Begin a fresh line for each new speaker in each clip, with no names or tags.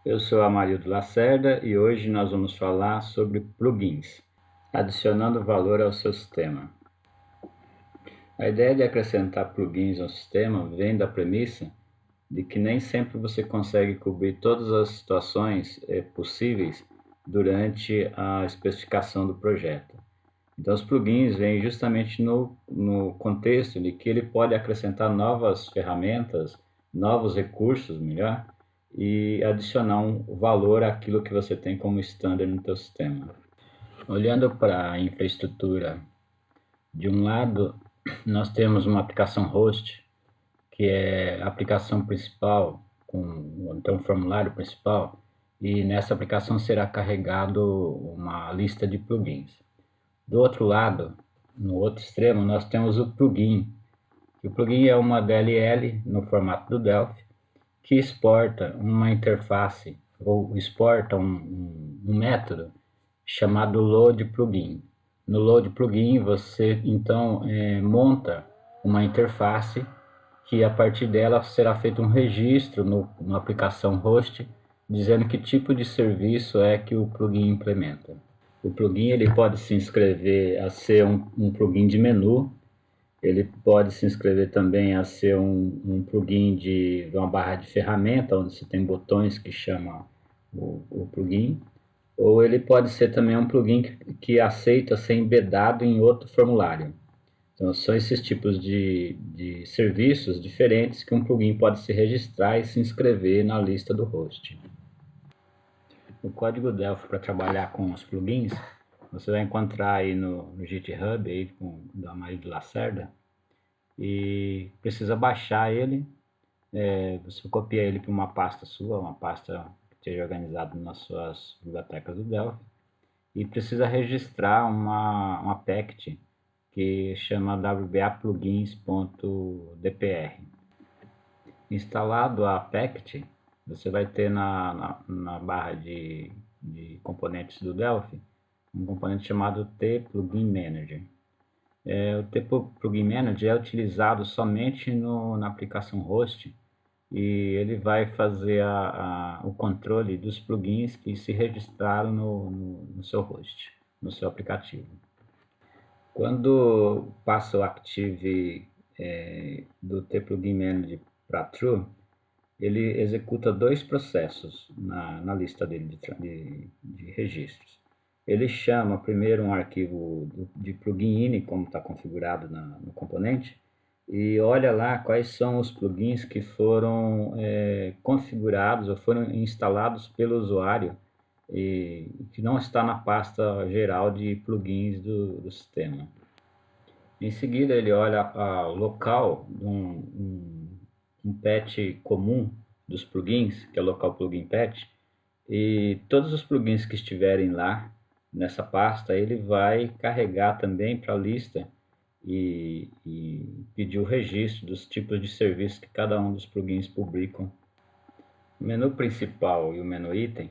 Eu sou Amarildo Lacerda e hoje nós vamos falar sobre plugins, adicionando valor ao seu sistema. A ideia de acrescentar plugins ao sistema vem da premissa de que nem sempre você consegue cobrir todas as situações possíveis durante a especificação do projeto. Então, os plugins vêm justamente no contexto de que ele pode acrescentar novas ferramentas, novos recursos, melhor, e adicionar um valor àquilo que você tem como standard no teu sistema. Olhando para a infraestrutura, de um lado, nós temos uma aplicação host, que é a aplicação principal, então um formulário principal, e nessa aplicação será carregado uma lista de plugins. Do outro lado, no outro extremo, nós temos o plugin. O plugin é uma DLL no formato do Delphi que exporta uma interface ou exporta um método chamado load plugin. No load plugin você então monta uma interface que a partir dela será feito um registro na aplicação host dizendo que tipo de serviço é que o plugin implementa. O plugin ele pode se inscrever a ser um plugin de menu, ele pode se inscrever também a ser um plugin de uma barra de ferramenta, onde você tem botões que chama o plugin, ou ele pode ser também um plugin que aceita ser embedado em outro formulário. Então, são esses tipos de serviços diferentes que um plugin pode se registrar e se inscrever na lista do host. O código Delphi para trabalhar com os plugins, você vai encontrar aí no GitHub aí do Amarildo Lacerda e precisa baixar ele. Você copia ele para uma pasta sua, uma pasta que esteja organizada nas suas bibliotecas do Delphi e precisa registrar uma package que chama wba-plugins.dpr. Instalado a package, você vai ter na barra de componentes do Delphi um componente chamado tPlugin Manager. O tPlugin Manager é utilizado somente na aplicação host e ele vai fazer o controle dos plugins que se registraram no seu host, no seu aplicativo. Quando passa o Active do tPlugin Manager para True, ele executa dois processos na lista dele de registros. Ele chama primeiro um arquivo de plugin ini, como está configurado no componente, e olha lá quais são os plugins que foram configurados ou foram instalados pelo usuário e que não está na pasta geral de plugins do sistema. Em seguida, ele olha o local, um patch comum dos plugins, que é o local plugin patch, e todos os plugins que estiverem lá nessa pasta, ele vai carregar também para a lista e pedir o registro dos tipos de serviços que cada um dos plugins publicam. O menu principal e o menu item,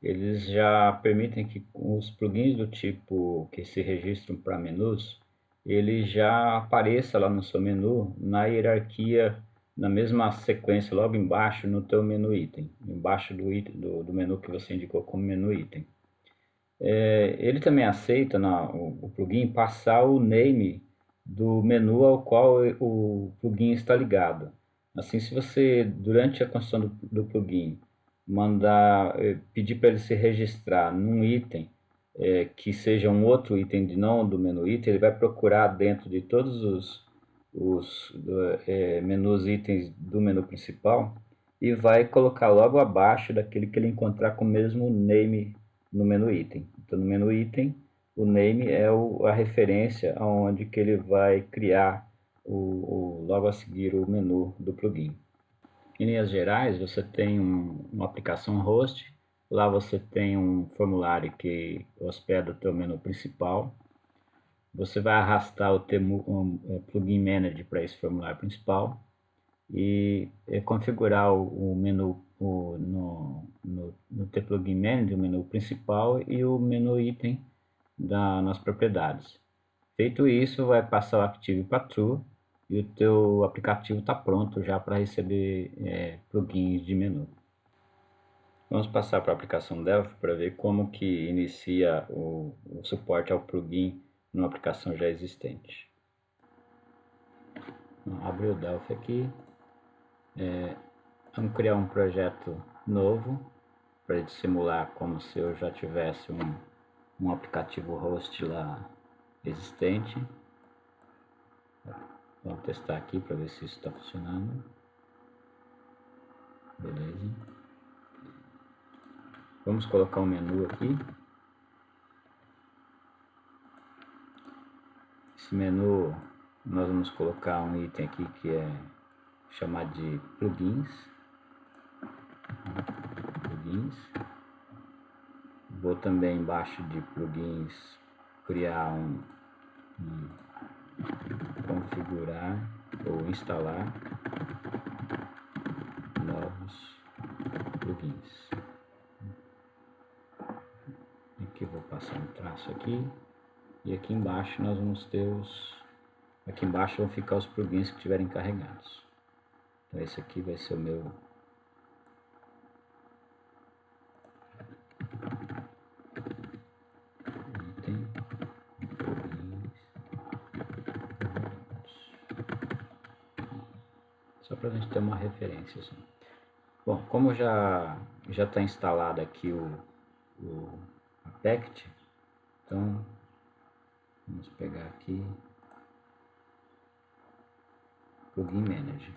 eles já permitem que os plugins do tipo que se registram para menus, ele já apareça lá no seu menu, na hierarquia, na mesma sequência, logo embaixo no teu menu item, embaixo do menu que você indicou como menu item. Ele também aceita o plugin passar o name do menu ao qual o plugin está ligado. Assim, se você, durante a construção do plugin, pedir para ele se registrar num item que seja um outro item de não do menu item, ele vai procurar dentro de todos os menus itens do menu principal e vai colocar logo abaixo daquele que ele encontrar com o mesmo name no menu item. Então, no menu item, o name é a referência aonde que ele vai criar logo a seguir o menu do plugin. Em linhas gerais, você tem uma aplicação host, lá você tem um formulário que hospeda o teu menu principal. Você vai arrastar o plugin manager para esse formulário principal e configurar o menu no tPlugin Manager, o menu principal e o menu item nas propriedades. Feito isso, vai passar o Active para True e o teu aplicativo está pronto já para receber plugins de menu. Vamos passar para a aplicação Delphi para ver como que inicia o suporte ao plugin numa aplicação já existente. Abre o Delphi aqui. Vamos criar um projeto novo para simular como se eu já tivesse um aplicativo host lá existente. Vamos testar aqui para ver se isso está funcionando. Beleza. Vamos colocar um menu aqui. Esse menu nós vamos colocar um item aqui que é chamado de plugins. Vou também embaixo de plugins criar configurar ou instalar novos plugins. Aqui vou passar um traço aqui e aqui embaixo nós vamos ter aqui embaixo vão ficar os plugins que estiverem carregados. Então esse aqui vai ser o meu item plugins, só para a gente ter uma referência assim. Bom, como já está instalado aqui o Apact, então vamos pegar aqui Plugin Manager.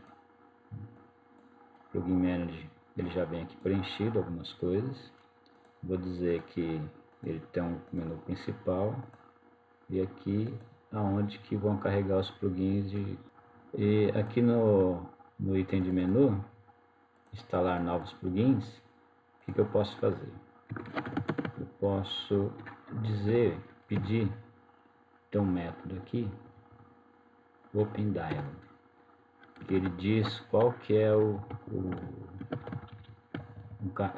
Plugin Manager, ele já vem aqui preenchido algumas coisas. Vou dizer que ele tem um menu principal e aqui aonde que vão carregar os plugins e aqui no item de menu instalar novos plugins. O que eu posso fazer? Eu posso pedir, tem um método aqui, Open Dialog, que ele diz qual que é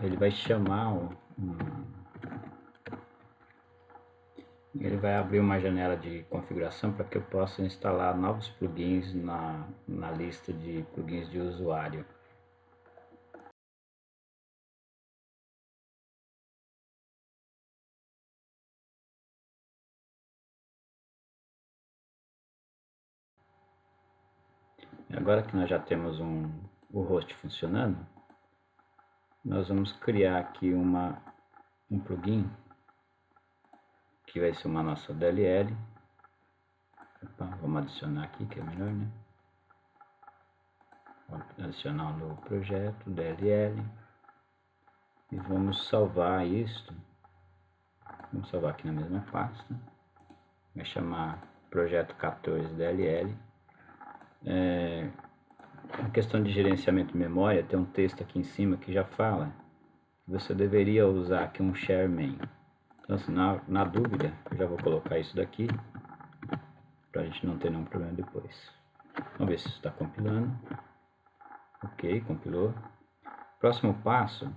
ele vai chamar ele vai abrir uma janela de configuração para que eu possa instalar novos plugins na lista de plugins de usuário. Agora que nós já temos o host funcionando, nós vamos criar aqui um plugin que vai ser uma nossa DLL. Opa, vamos adicionar aqui que é melhor, né? Vamos adicionar um novo projeto, DLL, e vamos salvar isto. Vamos salvar aqui na mesma pasta. Vai chamar projeto 14 DLL. Em questão de gerenciamento de memória, tem um texto aqui em cima que já fala que você deveria usar aqui um share main. Então, assim, na dúvida, eu já vou colocar isso daqui para a gente não ter nenhum problema depois. Vamos ver se está compilando. Ok, compilou. Próximo passo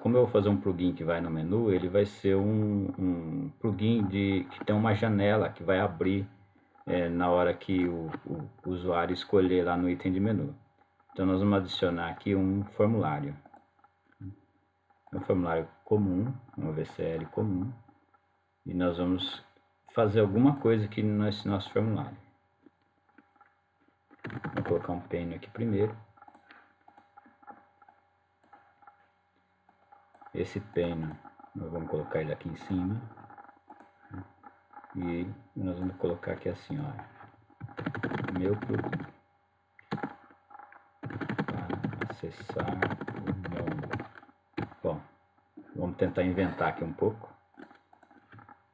como eu vou fazer um plugin que vai no menu, ele vai ser um plugin que tem uma janela que vai abrir na hora que o usuário escolher lá no item de menu. Então nós vamos adicionar aqui um formulário. Um formulário comum, um VCL comum. E nós vamos fazer alguma coisa aqui nesse nosso formulário. Vou colocar um pane aqui primeiro. Esse pane, nós vamos colocar ele aqui em cima. E nós vamos colocar aqui assim, ó. Meu plugin. Para acessar o Mongo. Bom, vamos tentar inventar aqui um pouco.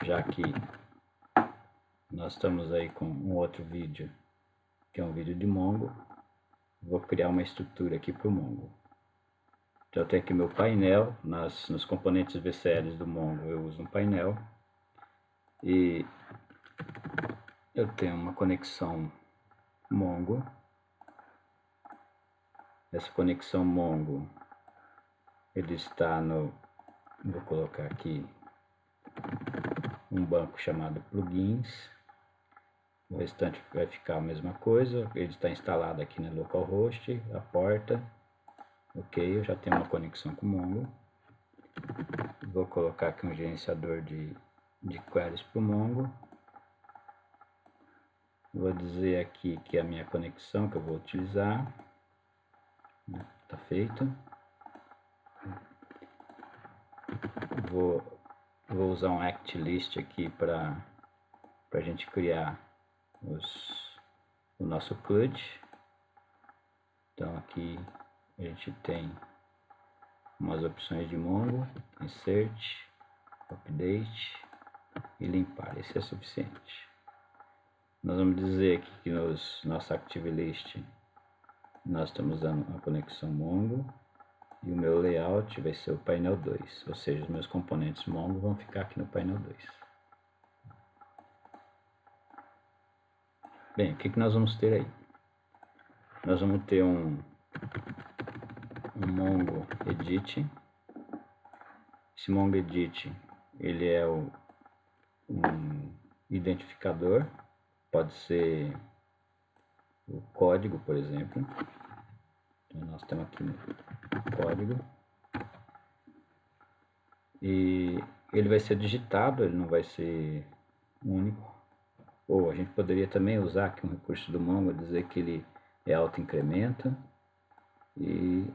Já que nós estamos aí com um outro vídeo, que é um vídeo de Mongo. Vou criar uma estrutura aqui para o Mongo. Então eu tenho aqui meu painel, nos componentes VCLs do Mongo eu uso um painel. E eu tenho uma conexão Mongo. Essa conexão Mongo, ele está vou colocar aqui um banco chamado plugins. O restante vai ficar a mesma coisa. Ele está instalado aqui na localhost, a porta. Ok, eu já tenho uma conexão com o Mongo. Vou colocar aqui um gerenciador de queries para o Mongo. Vou dizer aqui que é a minha conexão que eu vou utilizar. Está feito. Vou usar um act list aqui para a gente criar o nosso CRUD. Então aqui a gente tem umas opções de Mongo, insert, update e limpar. Esse é suficiente. Nós vamos dizer aqui que nosso active list nós estamos usando a conexão Mongo e o meu layout vai ser o painel 2, ou seja, os meus componentes Mongo vão ficar aqui no painel 2. Bem, o que nós vamos ter aí? Nós vamos ter um Mongo Edit. Esse Mongo Edit, ele é um identificador, pode ser o código, por exemplo. Então, nós temos aqui o código. E ele vai ser digitado, ele não vai ser único. Ou a gente poderia também usar aqui um recurso do Mongo, dizer que ele é auto-incrementa e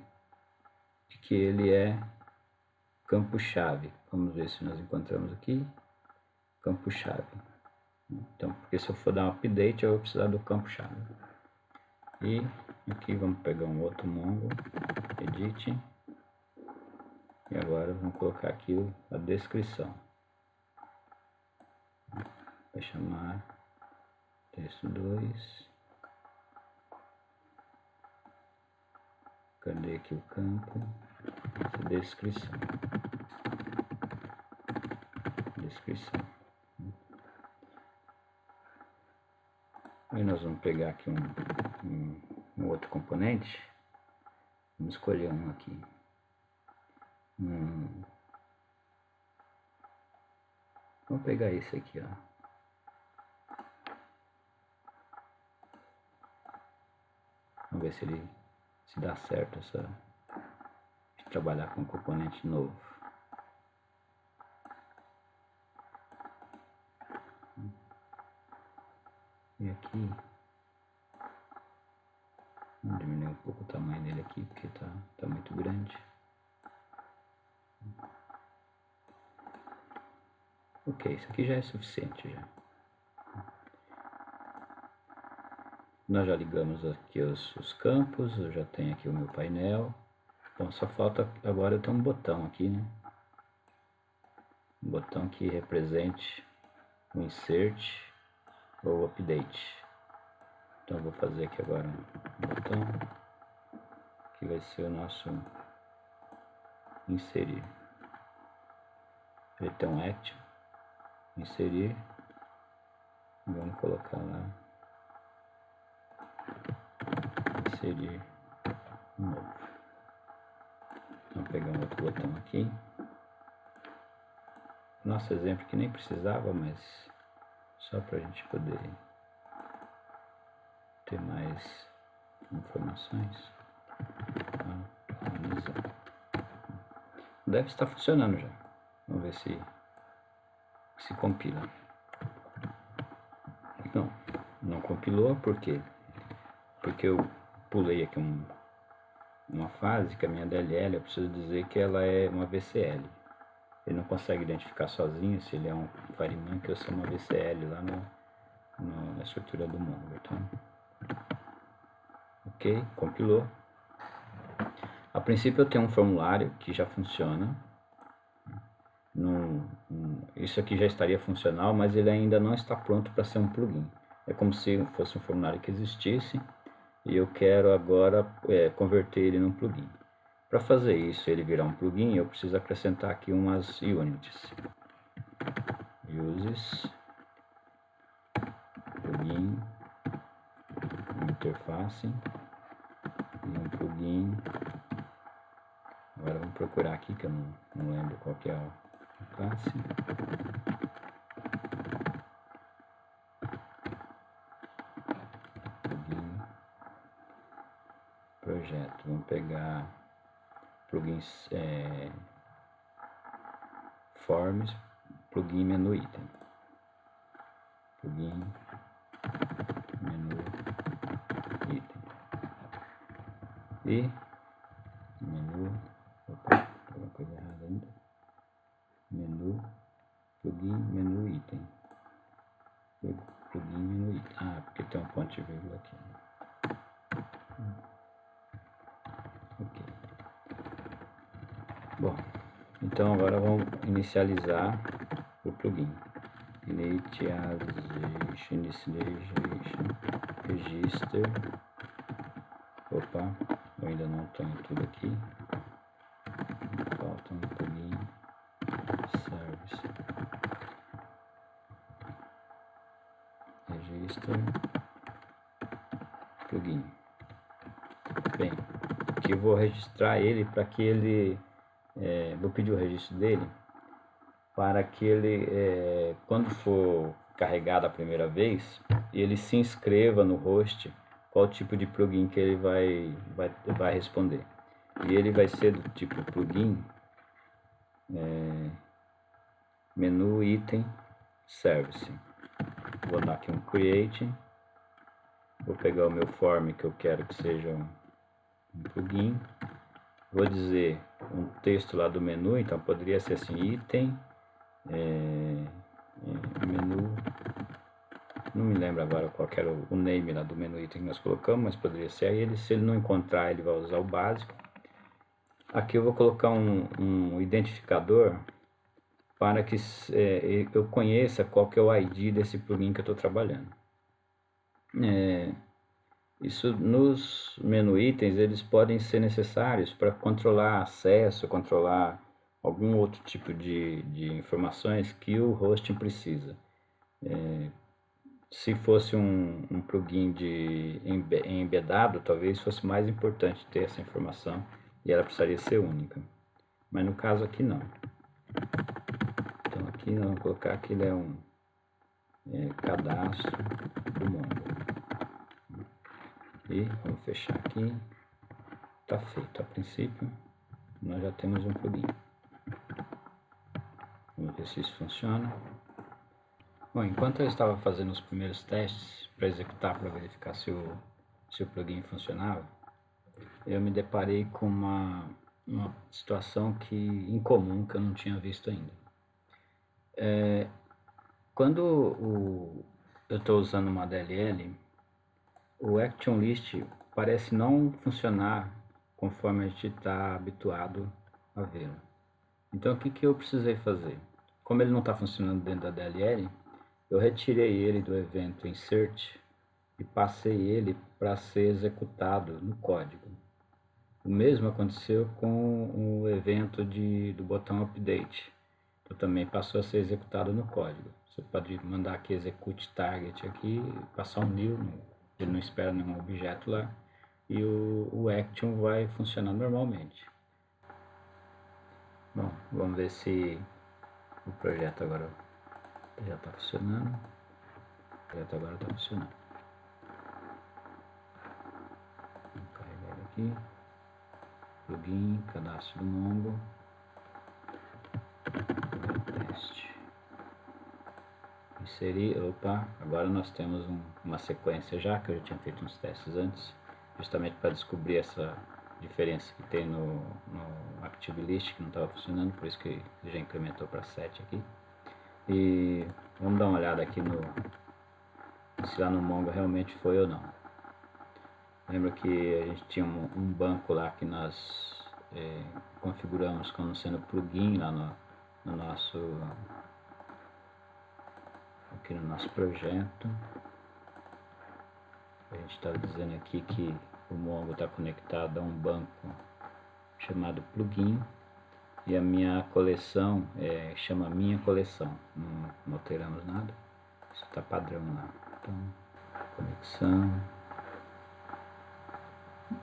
que ele é campo-chave. Vamos ver se nós encontramos aqui campo-chave. Então, porque se eu for dar um update, eu vou precisar do campo-chave. E aqui vamos pegar um outro Mongo, edit. E agora vamos colocar aqui a descrição. Vai chamar texto 2. Cadê aqui o campo? Descrição. Descrição. Aí nós vamos pegar aqui um outro componente. Vamos escolher um aqui. Vamos pegar esse aqui, ó. Vamos ver se dá certo de trabalhar com um componente novo. E aqui, vamos diminuir um pouco o tamanho dele aqui, porque tá muito grande. Ok, isso aqui já é suficiente já. Nós já ligamos aqui os campos, eu já tenho aqui o meu painel. Então só falta agora eu ter um botão aqui, né? Um botão que represente o insert ou o update. Então eu vou fazer aqui agora um botão que vai ser o nosso inserir. Ele tem um action, inserir, e vamos colocar lá inserir um novo. Vamos pegar um outro botão aqui. Nosso exemplo que nem precisava, mas só para a gente poder ter mais informações. Deve estar funcionando já. Vamos ver se compila. Não compilou, por quê? Porque eu pulei aqui uma fase que a minha DLL, eu preciso dizer que ela é uma VCL. Ele não consegue identificar sozinho se ele é um FireMonkey ou se é uma VCL lá na estrutura do Mongo. Então, ok, compilou. A princípio eu tenho um formulário que já funciona. Isso aqui já estaria funcional, mas ele ainda não está pronto para ser um plugin. É como se fosse um formulário que existisse e eu quero agora converter ele num plugin. Para fazer isso, ele virar um plugin, eu preciso acrescentar aqui umas units. Uses, plugin, interface e um plugin. Agora vamos procurar aqui que eu não lembro qual que é a classe. Plugin, projeto. Vamos pegar plugins forms, plugin menu item, plugin menu item e menu, opa, alguma coisa errada ainda, menu, plugin menu item, plugin menu item, porque tem um ponto de vírgula aqui, ok. Bom, então agora vamos inicializar o plugin. Initialization register. Opa, eu ainda não tenho tudo aqui. Falta um plugin service. Register plugin. Bem, aqui eu vou registrar ele para que ele vou pedir o registro dele para que ele, quando for carregado a primeira vez, ele se inscreva no host qual tipo de plugin que ele vai responder. E ele vai ser do tipo plugin menu item service. Vou dar aqui um create. Vou pegar o meu form que eu quero que seja um plugin. Vou dizer um texto lá do menu, então poderia ser assim, item, menu, não me lembro agora qual era o name lá do menu item que nós colocamos, mas poderia ser ele. Se ele não encontrar, ele vai usar o básico. Aqui eu vou colocar um identificador para que eu conheça qual que é o ID desse plugin que eu estou trabalhando. Isso nos menu itens eles podem ser necessários para controlar acesso, controlar algum outro tipo de informações que o hosting precisa. Se fosse um plugin embedado, talvez fosse mais importante ter essa informação e ela precisaria ser única. Mas no caso aqui não. Então aqui nós vamos colocar que ele é um cadastro do Mongo. E vamos fechar aqui. Está feito. A princípio, nós já temos um plugin. Vamos ver se isso funciona. Bom, enquanto eu estava fazendo os primeiros testes para executar, para verificar se o plugin funcionava, eu me deparei com uma situação incomum que eu não tinha visto ainda. Quando eu estou usando uma DLL, o Action List parece não funcionar conforme a gente está habituado a vê-lo. Então o que eu precisei fazer? Como ele não está funcionando dentro da DLL, eu retirei ele do evento Insert e passei ele para ser executado no código. O mesmo aconteceu com o evento do botão Update. Então também passou a ser executado no código. Você pode mandar aqui execute target aqui, passar um new, ele não espera nenhum objeto lá, e o action vai funcionar normalmente. Bom, vamos ver se o projeto agora já está funcionando. O projeto agora está funcionando. Vamos carregar ele aqui. Plugin, cadastro do Mongo. Teste. Inserir, opa, agora nós temos uma sequência já, que eu já tinha feito uns testes antes, justamente para descobrir essa diferença que tem no Active List, que não estava funcionando, por isso que já incrementou para 7 aqui. E vamos dar uma olhada aqui se lá no Mongo realmente foi ou não. Lembra que a gente tinha um banco lá que nós configuramos como sendo plugin lá no nosso projeto. A gente está dizendo aqui que o Mongo está conectado a um banco chamado plugin e a minha coleção chama minha coleção. Não alteramos nada, isso está padrão lá. Então, conexão,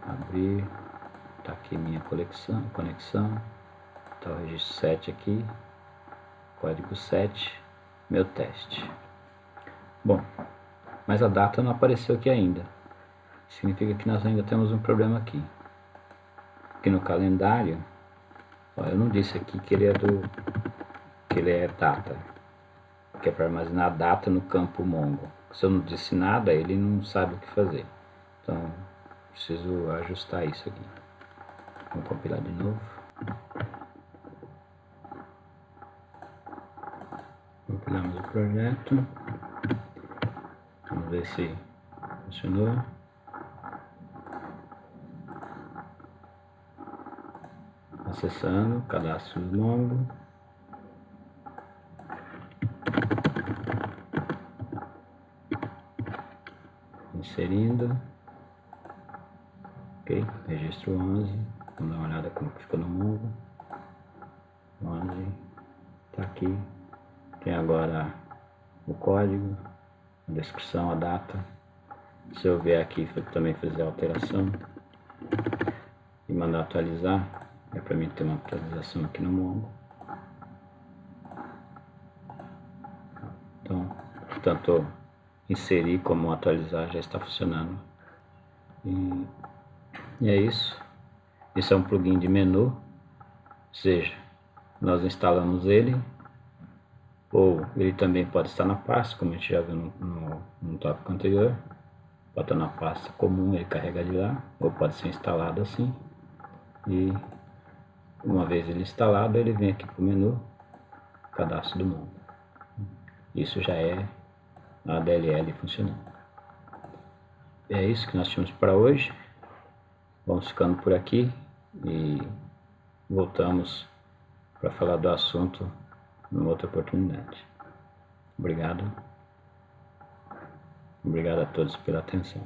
abrir, está aqui minha conexão, está o registro 7 aqui, código 7, meu teste. Bom, mas a data não apareceu aqui ainda. Significa que nós ainda temos um problema aqui. Aqui no calendário, Ó, eu não disse aqui que ele é data, que é para armazenar a data no campo Mongo. Se eu não disse nada, ele não sabe o que fazer. Então, preciso ajustar isso aqui. Vamos compilar de novo. Compilamos o projeto. Vamos ver se funcionou. Acessando, cadastro do Mongo. Inserindo. Ok, registro 11. Vamos dar uma olhada como ficou no Mongo. 11. Está aqui. Tem agora o código, a descrição, a data. Se eu vier aqui também fazer a alteração e mandar atualizar, é para mim ter uma atualização aqui no Mongo. Então, tanto inserir como atualizar já está funcionando. E é isso. Esse é um plugin de menu, ou seja, nós instalamos ele, ou ele também pode estar na pasta, como a gente já viu no tópico anterior. Pode estar na pasta comum, ele carrega de lá, ou pode ser instalado assim. E uma vez ele instalado, ele vem aqui para o menu, cadastro do Mongo. Isso já é a DLL funcionando. É isso que nós tínhamos para hoje. Vamos ficando por aqui e voltamos para falar do assunto em outra oportunidade. Obrigado. Obrigado a todos pela atenção.